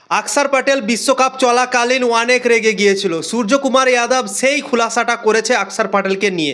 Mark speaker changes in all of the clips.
Speaker 1: আকসার প্যাটেল বিশ্বকাপ চলাকালীন অনেক রেগে গিয়েছিল। সূর্যকুমার যাদব সেই খুলাসাটা করেছে আকসার প্যাটেলকে নিয়ে।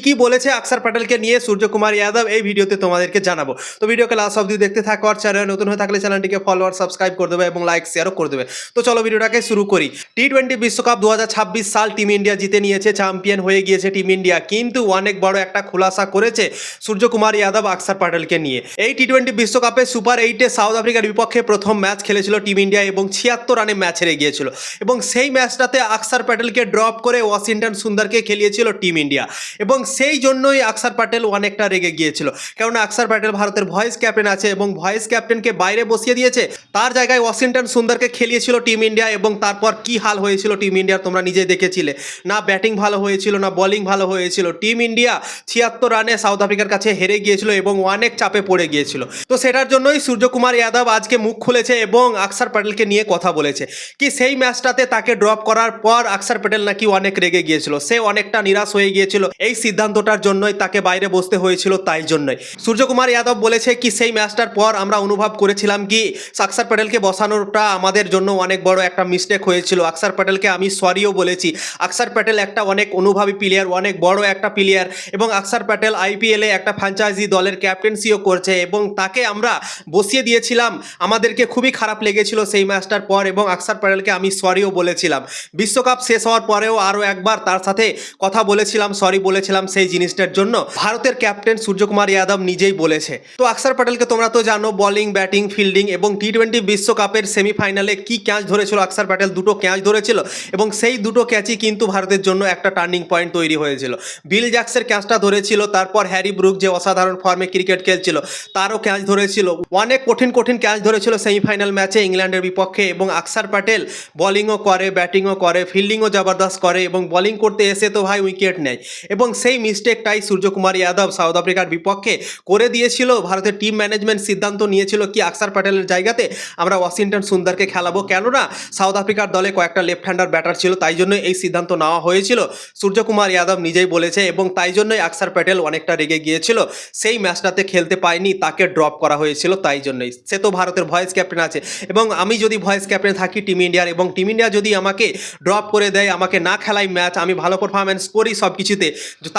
Speaker 1: কি বলেছে আকসার প্যাটেলকে নিয়ে সূর্যকুমার যাদব এই ভিডিওতে তোমাদেরকে জানাবো। তো ভিডিওকে লাস্ট অবধি দেখতে থাকো, আর চ্যানেল নতুন হয়ে থাকলে চ্যানেলটিকে ফলো আর সাবস্ক্রাইব করে দেবে এবং লাইক শেয়ারও করে দেবে। তো চলো ভিডিওটাকে শুরু করি। টি-20 বিশ্বকাপ 2026 সাল টিম ইন্ডিয়া জিতে নিয়েছে, চ্যাম্পিয়ন হয়ে গিয়েছে টিম ইন্ডিয়া। কিন্তু অনেক বড় একটা খুলাসা করেছে সূর্যকুমার যাদব আকসার প্যাটেলকে নিয়ে। এই টি-20 বিশ্বকাপে সুপার 8-এ সাউথ আফ্রিকার বিপক্ষে প্রথম ম্যাচ খেলেছিল টিম ইন্ডিয়া এবং 76 রানে ম্যাচ হেরে গিয়েছিল। এবং সেই ম্যাচটাতে আকসার প্যাটেলকে ড্রপ করে ওয়াশিংটন সুন্দরকে খেলিয়েছিল টিম ইন্ডিয়া। এবং সেই জন্যই আকসার প্যাটেল অনেকটা রেগে গিয়েছিল, কারণ আকসার প্যাটেল ভারতের ভয়েস ক্যাপ্টেন আছে এবং ভয়েস ক্যাপ্টেনকে বাইরে বসিয়ে দিয়েছে, তার জায়গায় ওয়াশিংটন সুন্দরকে খেলিয়েছিল টিম ইন্ডিয়া। এবং তারপর কি হাল হয়েছিল টিম ইন্ডিয়ার তোমরা নিজে দেখেছিলে। না ব্যাটিং ভালো হয়েছিল, না বোলিং ভালো হয়েছিল। টিম ইন্ডিয়া 76 রানে সাউথ আফ্রিকার কাছে হেরে গিয়েছিল এবং অনেক চাপে পড়ে গিয়েছিল। তো সেটার জন্যই সূর্যকুমার যাদব আজকে মুখ খুলেছে এবং আকসার প্যাটেলকে নিয়ে কথা বলেছে কি সেই ম্যাচটাতে তাকে ড্রপ করার পর আকসার প্যাটেল নাকি অনেক রেগে গিয়েছিল, সে অনেকটা নিরাশ হয়ে গিয়েছিল এই সিদ্ধান্তটার জন্যই তাকে বাইরে বসতে হয়েছিল। তাই জন্যই সূর্যকুমার যাদব বলেছে কি সেই ম্যাচটার পর আমরা অনুভব করেছিলাম কি আকসার প্যাটেলকে বসানোটা আমাদের জন্য অনেক বড় একটা মিস্টেক হয়েছিল। আকসার প্যাটেলকে আমি সরিও বলেছি। আকসার প্যাটেল একটা অনেক অনুভবী প্লেয়ার, অনেক বড় একটা প্লেয়ার, এবং আকসার প্যাটেল আইপিএলে একটা ফ্র্যাঞ্চাইজি দলের ক্যাপ্টেন্সিও করছে এবং তাকে আমরা বসিয়ে দিয়েছিলাম। আমাদেরকে খুবই খারাপ লেগেছিল সেই ম্যাচটার পর এবং আকসার প্যাটেলকে আমি সরিও বলেছিলাম। বিশ্বকাপ শেষ হওয়ার পরেও আরও একবার তার সাথে কথা বলেছিলাম, সরি বলেছিলাম সেই জিনিসটার জন্য। ভারতের ক্যাপ্টেন সূর্যকুমার যাদব নিজেই বলেছে। তো আকসার প্যাটেলকে তোমরা তো জানো, বোলিং, ব্যাটিং, ফিল্ডিং এবং টি-20 বিশ্বকাপের সেমিফাইনালে কি ক্যাচ ধরেছিল আকসার প্যাটেল, দুটো ক্যাচ ধরেছিল এবং সেই দুটো ক্যাচই কিন্তু ভারতের জন্য একটা টার্নিং পয়েন্ট তৈরি হয়েছিল। বিল জ্যাক্সের ক্যাচটা ধরেছিল, তারপর হ্যারি ব্রুক যে অসাধারণ ফর্মে ক্রিকেট খেলছিল তারও ক্যাচ ধরেছিল। অনেক কঠিন ক্যাচ ধরেছিল সেমিফাইনাল ম্যাচে ইংল্যান্ডের বিপক্ষে। এবং আকসার প্যাটেল বোলিংও করে, ব্যাটিংও করে, ফিল্ডিংও জবরদস্ত করে এবং বোলিং করতে এসে তো ভাই উইকেট নেয়। এবং সেই মিস্টেকটাই সূর্যকুমার যাদব সাউথ আফ্রিকার বিপক্ষে করে দিয়েছিল। ভারতের টিম ম্যানেজমেন্ট সিদ্ধান্ত নিয়েছিল কি আকসার প্যাটেলের জায়গাতে আমরা ওয়াশিংটন সুন্দরকে খেলাবো, কেননা সাউথ আফ্রিকার দলে কয়েকটা লেফট হ্যান্ডার ব্যাটার ছিল, তাই জন্য এই সিদ্ধান্ত নেওয়া হয়েছিল। সূর্যকুমার যাদব নিজেই বলেছে এবং তাই জন্যই আকসার প্যাটেল অনেকটা রেগে গিয়েছিল। সেই ম্যাচটাতে খেলতে পায়নি, তাকে ড্রপ করা হয়েছিল। তাই জন্যই সে তো ভারতের ভয়েস ক্যাপ্টেন আছে এবং আমি যদি ভয়েস ক্যাপ্টেন থাকি টিম ইন্ডিয়ার এবং টিম ইন্ডিয়া যদি আমাকে ড্রপ করে দেয়, আমাকে না খেলাই ম্যাচ, আমি ভালো পারফরমেন্স করি সব কিছুতে,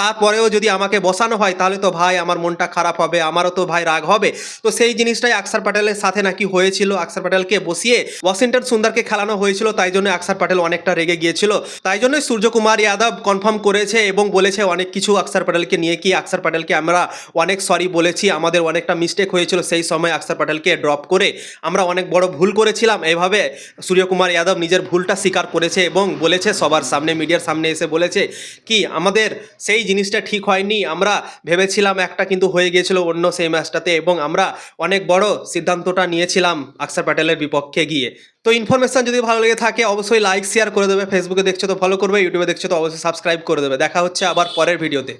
Speaker 1: তারপরেও যদি আমাকে বসানো হয় তাহলে তো ভাই আমার মনটা খারাপ হবে, আমারও তো ভাই রাগ হবে। তো সেই জিনিসটাই আকসার প্যাটেলের সাথে নাকি হয়েছিল। আকসার প্যাটেলকে বসিয়ে ওয়াশিংটন সুন্দরকে খেলানো হয়েছিল, তাই জন্য আকসার প্যাটেল অনেকটা রেগে গিয়েছিল। তাই জন্যই সূর্যকুমার যাদব কনফার্ম করেছে এবং বলেছে অনেক কিছু আকসার প্যাটেলকে নিয়ে কি আকসার প্যাটেলকে আমরা অনেক সরি বলেছি, আমাদের অনেকটা মিস্টেক হয়েছিল সেই সময় আকসার প্যাটেলকে ড্রপ করে, আমরা অনেক বড় ভুল করেছিলাম। এভাবে সূর্যকুমার যাদব নিজের ভুলটা স্বীকার করেছে এবং বলেছে সবার সামনে, মিডিয়ার সামনে এসে বলেছে কি আমাদের সেই জিনিসটা ঠিক হয়নি, আমরা ভেবেছিলাম একটা কিন্তু হয়ে গিয়েছিল অন্য সেই ম্যাচটাতে এবং আমরা অনেক বড় সিদ্ধান্তটা নিয়েছিলাম আকসার প্যাটেলের বিপক্ষে গিয়ে। তো ইনফরমেশন যদি ভালো লেগে থাকে অবশ্যই লাইক শেয়ার করে দেবে। ফেসবুকে দেখছো তো ফলো করবে, ইউটিউবে দেখছো তো অবশ্যই সাবস্ক্রাইব করে দেবে। দেখা হচ্ছে আবার পরের ভিডিওতে।